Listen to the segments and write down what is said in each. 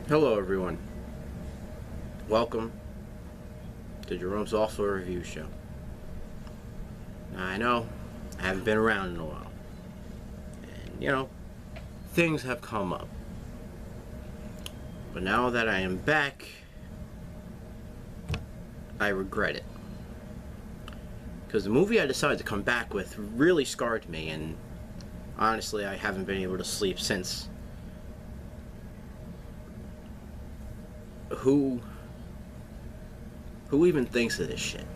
Hello everyone. Welcome to Jerome's Awful Review Show. Now, I know I haven't been around in a while. And things have come up. But now that I am back, I regret it. Because the movie I decided to come back with really scarred me, and honestly I haven't been able to sleep since. Who even thinks of this shit?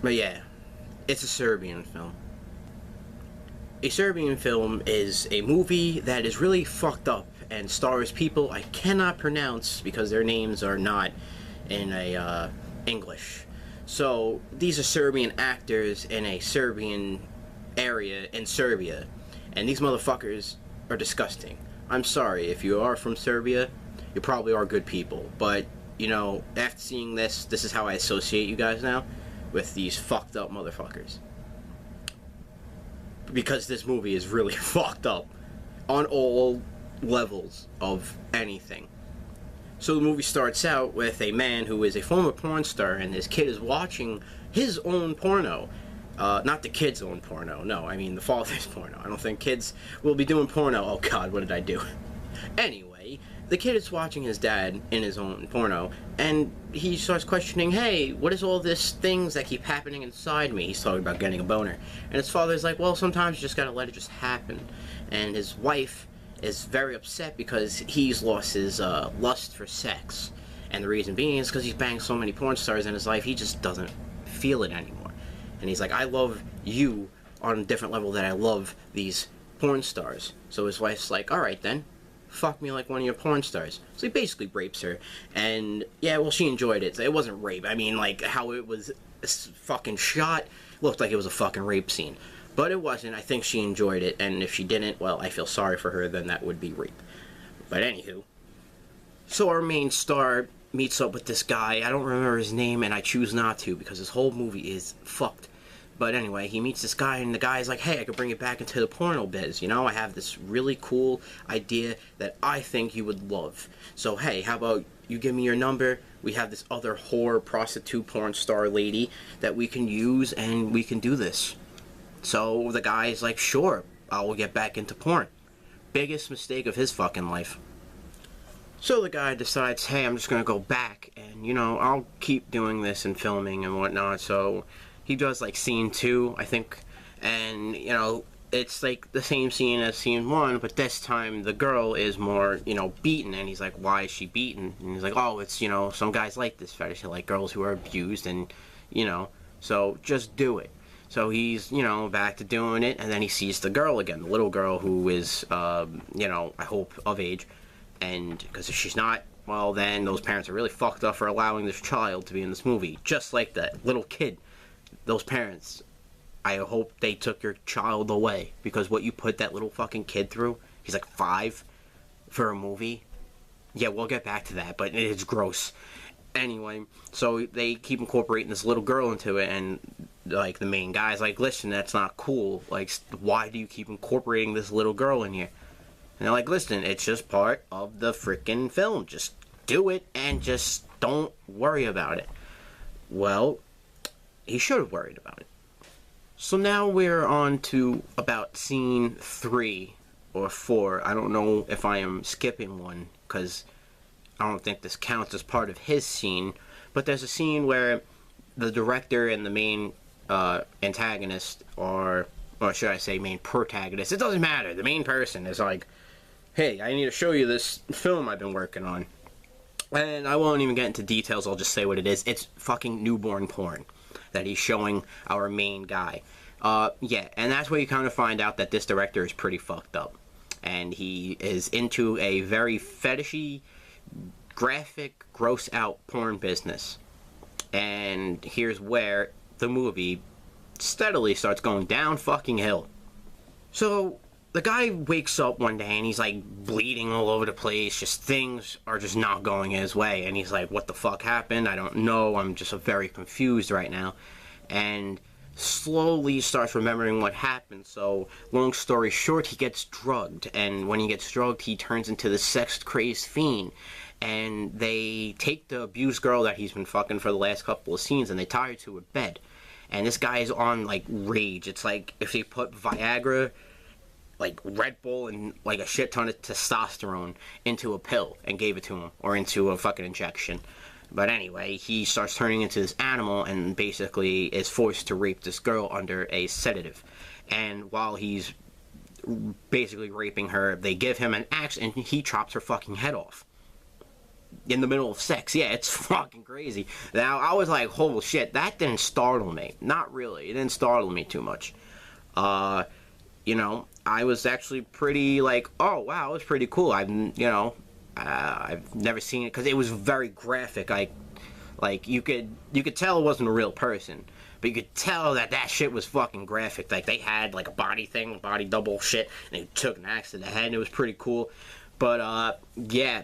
But yeah, it's a Serbian film. A Serbian film is a movie that is really fucked up and stars people I cannot pronounce because their names are not in English. So these are Serbian actors in a Serbian area in Serbia, and these motherfuckers are disgusting. I'm sorry, if you are from Serbia, you probably are good people, but, after seeing this is how I associate you guys now, with these fucked up motherfuckers. Because this movie is really fucked up on all levels of anything. So the movie starts out with a man who is a former porn star, and his kid is watching his own porno. Not the kid's own porno, no, I mean the father's porno. I don't think kids will be doing porno. Oh god, what did I do? Anyway, the kid is watching his dad in his own porno, and he starts questioning, hey, what is all this things that keep happening inside me? He's talking about getting a boner. And his father's like, well, sometimes you just gotta let it just happen. And his wife is very upset because he's lost his lust for sex. And the reason being is because he's banged so many porn stars in his life, he just doesn't feel it anymore. And he's like, I love you on a different level that I love these porn stars. So his wife's like, alright then, fuck me like one of your porn stars. So he basically rapes her. And yeah, well, she enjoyed it. So it wasn't rape. I mean, like, how it was fucking shot looked like it was a fucking rape scene. But it wasn't. I think she enjoyed it. And if she didn't, well, I feel sorry for her, then that would be rape. But anywho. So our main star meets up with this guy. I don't remember his name, and I choose not to because this whole movie is fucked. But anyway, he meets this guy, and the guy's like, hey, I could bring it back into the porno biz, I have this really cool idea that I think you would love. So hey, how about you give me your number? We have this other whore, prostitute, porn star lady that we can use, and we can do this. So the guy's like, sure, I will get back into porn. Biggest mistake of his fucking life. So the guy decides, hey, I'm just gonna go back, and, I'll keep doing this and filming and whatnot. So he does, like, scene 2, I think, and, it's, like, the same scene as scene 1, but this time the girl is more, beaten, and he's like, why is she beaten? And he's like, oh, it's, some guys like this fetish, they like girls who are abused, and, so just do it. So he's, back to doing it, and then he sees the girl again, the little girl who is, I hope, of age. And because if she's not, well, then those parents are really fucked up for allowing this child to be in this movie. Just like that little kid. Those parents, I hope they took your child away. Because what you put that little fucking kid through, he's like 5 for a movie. Yeah, we'll get back to that, but it's gross. Anyway, so they keep incorporating this little girl into it, and like the main guy's like, listen, that's not cool. Like, why do you keep incorporating this little girl in here? And they're like, listen, it's just part of the frickin' film. Just do it and just don't worry about it. Well, he should have worried about it. So now we're on to about scene 3 or 4. I don't know if I am skipping one because I don't think this counts as part of his scene. But there's a scene where the director and the main antagonist or should I say main protagonist, it doesn't matter. The main person is like, hey, I need to show you this film I've been working on. And I won't even get into details, I'll just say what it is. It's fucking newborn porn that he's showing our main guy. Yeah, and that's where you kind of find out that this director is pretty fucked up. And he is into a very fetishy, graphic, gross out porn business. And here's where the movie steadily starts going down fucking hill. So the guy wakes up one day and he's like bleeding all over the place. Just things are just not going his way. And he's like, what the fuck happened? I don't know. I'm just very confused right now. And slowly starts remembering what happened. So, long story short, he gets drugged, and when he gets drugged, he turns into the sex-crazed fiend. And they take the abused girl that he's been fucking for the last couple of scenes, and they tie her to a bed. And this guy is on, like, rage. It's like if they put Viagra, like Red Bull, and like a shit ton of testosterone into a pill and gave it to him, or into a fucking injection. But anyway, he starts turning into this animal and basically is forced to rape this girl under a sedative. And while he's basically raping her, they give him an axe and he chops her fucking head off. In the middle of sex. Yeah, it's fucking crazy. Now, I was like, holy shit, that didn't startle me. Not really. It didn't startle me too much. You know, I was actually pretty like, oh, wow, it was pretty cool. I've never seen it, because it was very graphic. Like you could tell it wasn't a real person, but you could tell that shit was fucking graphic. Like, they had like a body double shit, and they took an axe to the head, and it was pretty cool. But yeah,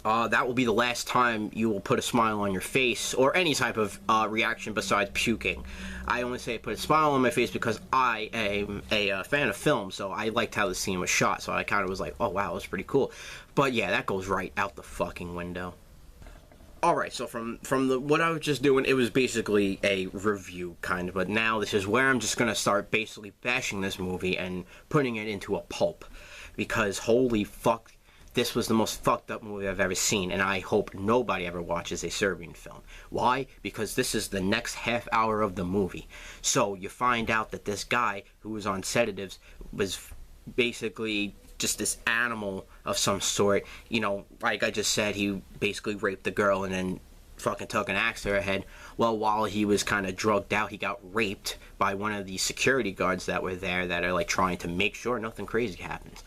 that will be the last time you will put a smile on your face, or any type of reaction besides puking. I only say put a smile on my face because I am a fan of film, so I liked how the scene was shot, so I kind of was like, oh wow, that's pretty cool. But yeah, that goes right out the fucking window. Alright, so from what I was just doing, it was basically a review, kind of, but now this is where I'm just going to start basically bashing this movie and putting it into a pulp. Because holy fuck, this was the most fucked up movie I've ever seen, and I hope nobody ever watches a Serbian film. Why? Because this is the next half hour of the movie. So you find out that this guy who was on sedatives was basically just this animal of some sort. You know, like I just said, he basically raped the girl and then fucking took an axe to her head. Well, while he was kind of drugged out, he got raped by one of the security guards that were there that are like trying to make sure nothing crazy happens.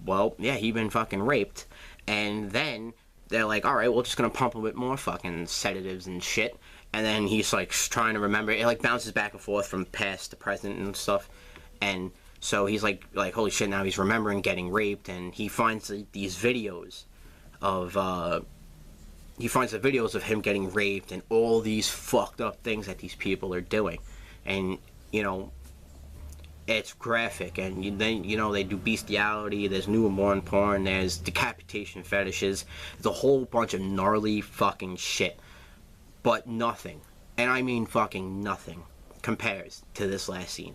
Well, yeah, he been fucking raped, and then they're like, alright, we're just gonna pump him with more fucking sedatives and shit, and then he's like trying to remember, it like bounces back and forth from past to present and stuff, and so he's like holy shit, now he's remembering getting raped, and he finds these videos of, he finds the videos of him getting raped, and all these fucked up things that these people are doing, and, you know, it's graphic, and then, you know, they do bestiality, there's newborn porn, there's decapitation fetishes, there's a whole bunch of gnarly fucking shit. But nothing, and I mean fucking nothing, compares to this last scene.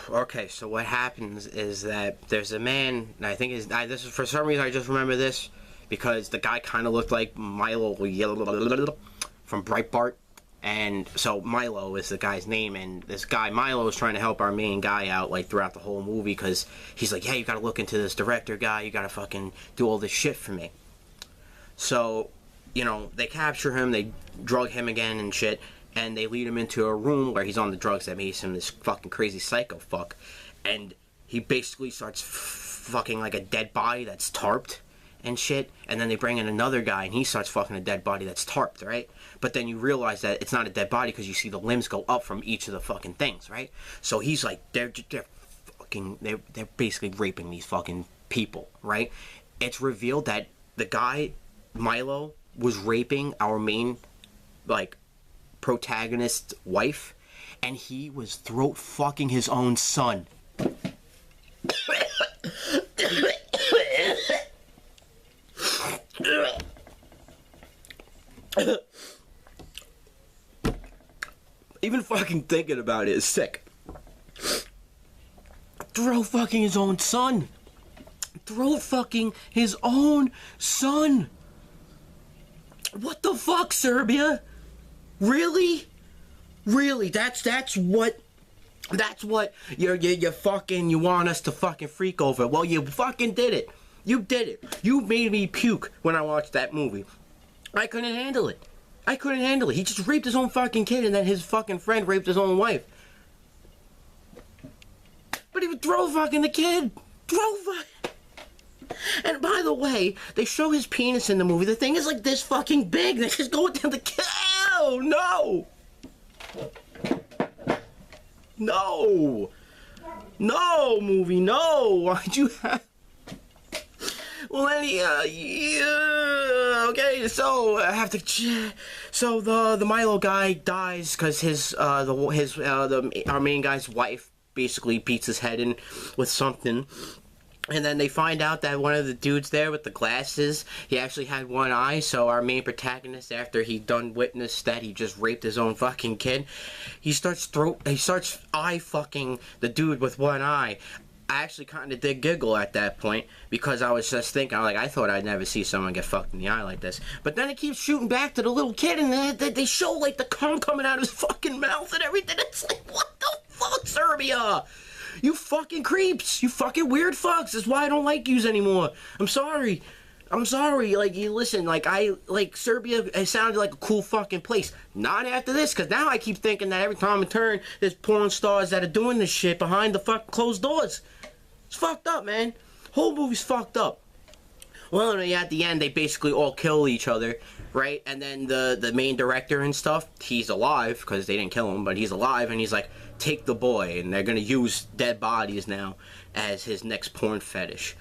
Okay, so what happens is that there's a man, and I think this is, for some reason I just remember this, because the guy kind of looked like Milo from Breitbart. And so Milo is the guy's name, and this guy Milo is trying to help our main guy out like throughout the whole movie, because he's like, hey, you gotta look into this director guy, you gotta fucking do all this shit for me. So, you know, they capture him, they drug him again and shit, and they lead him into a room where he's on the drugs that makes him this fucking crazy psycho fuck, and he basically starts fucking like a dead body that's tarped and shit, and then they bring in another guy and he starts fucking a dead body that's tarped, right? But then you realize that it's not a dead body because you see the limbs go up from each of the fucking things, right? So he's like, they're basically raping these fucking people, right? It's revealed that the guy Milo was raping our main like protagonist's wife, and he was throat fucking his own son. Even fucking thinking about it is sick. Throat fucking his own son. Throat fucking his own son. What the fuck, Serbia? Really? Really? That's what you fucking, you want us to fucking freak over. Well, you fucking did it. You did it. You made me puke when I watched that movie. I couldn't handle it. I couldn't handle it. He just raped his own fucking kid, and then his fucking friend raped his own wife. But he would throw fucking the kid. Throw fucking. And by the way, they show his penis in the movie. The thing is like this fucking big. They just go down the kid. Oh, no. No. No, movie, no. Why'd you have... Well, yeah, okay, so I have to. So the Milo guy dies because our main guy's wife basically beats his head in with something. And then they find out that one of the dudes there with the glasses, he actually had one eye. So our main protagonist, after he done witnessed that he just raped his own fucking kid, he starts eye fucking the dude with one eye. I actually kind of did giggle at that point because I was just thinking, I thought I'd never see someone get fucked in the eye like this. But then it keeps shooting back to the little kid, and they show like the cum coming out of his fucking mouth and everything. It's like, what the fuck, Serbia? You fucking creeps. You fucking weird fucks. That's why I don't like yous anymore. I'm sorry. Like, you listen, like, Serbia, it sounded like a cool fucking place. Not after this, because now I keep thinking that every time I turn, there's porn stars that are doing this shit behind the fucking closed doors. It's fucked up, man. Whole movie's fucked up. Well, at the end, they basically all kill each other, right? And then the main director and stuff, he's alive, because they didn't kill him, but he's alive, and he's like, take the boy, and they're gonna use dead bodies now as his next porn fetish.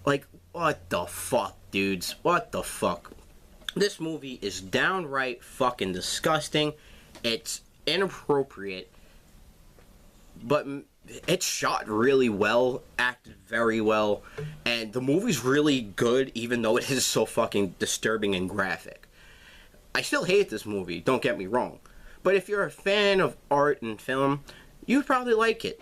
Like, what the fuck, dudes? What the fuck? This movie is downright fucking disgusting. It's inappropriate, but it's shot really well, acted very well, and the movie's really good, even though it is so fucking disturbing and graphic. I still hate this movie, don't get me wrong, but if you're a fan of art and film, you'd probably like it.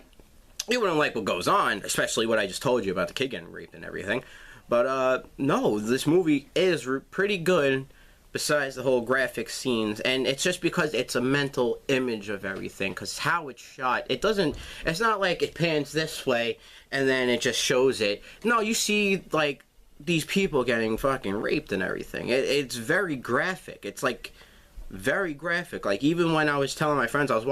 You wouldn't like what goes on, especially what I just told you about the kid getting raped and everything, but no, this movie is pretty good, besides the whole graphic scenes, and it's just because it's a mental image of everything, because how it's shot, it's not like it pans this way, and then it just shows it. No, you see, like, these people getting fucking raped and everything. It's very graphic. It's, like, very graphic. Like, even when I was telling my friends I was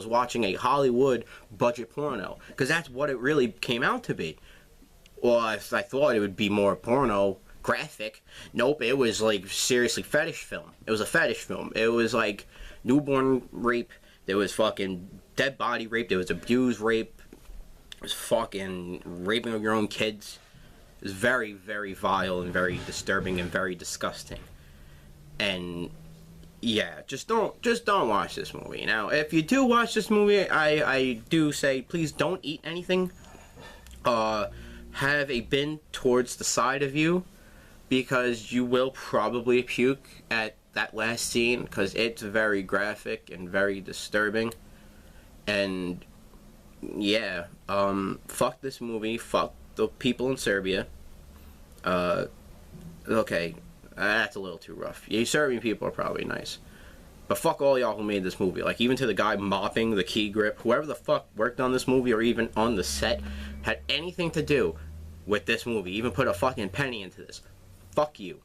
watching a Hollywood budget porno, because that's what it really came out to be. Well, I thought it would be more porno graphic. Nope, it was like seriously fetish film. It was a fetish film. It was like newborn rape. There was fucking dead body rape. There was abused rape. It was fucking raping of your own kids. It was very, very vile and very disturbing and very disgusting. And yeah, just don't watch this movie. Now, if you do watch this movie, I do say please don't eat anything. Have a bin towards the side of you, because you will probably puke at that last scene, because it's very graphic and very disturbing. And yeah, fuck this movie, fuck the people in Serbia. Okay, that's a little too rough. You Serbian people are probably nice, but fuck all y'all who made this movie. Like, even to the guy mopping the key grip, whoever the fuck worked on this movie or even on the set had anything to do with this movie, even put a fucking penny into this. Fuck you.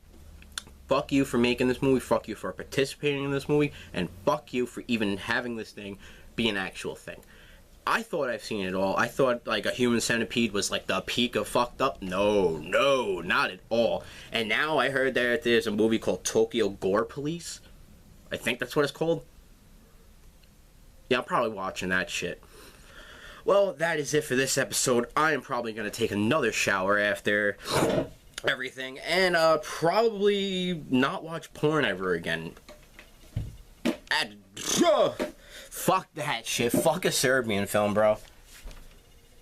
Fuck you for making this movie, fuck you for participating in this movie, and fuck you for even having this thing be an actual thing. I thought I've seen it all. I thought, like, a Human Centipede was, like, the peak of fucked up. No, not at all. And now I heard that there's a movie called Tokyo Gore Police. I think that's what it's called. Yeah, I'm probably watching that shit. Well, that is it for this episode. I am probably going to take another shower after everything, and probably not watch porn ever again. Fuck that shit. Fuck a Serbian film, bro.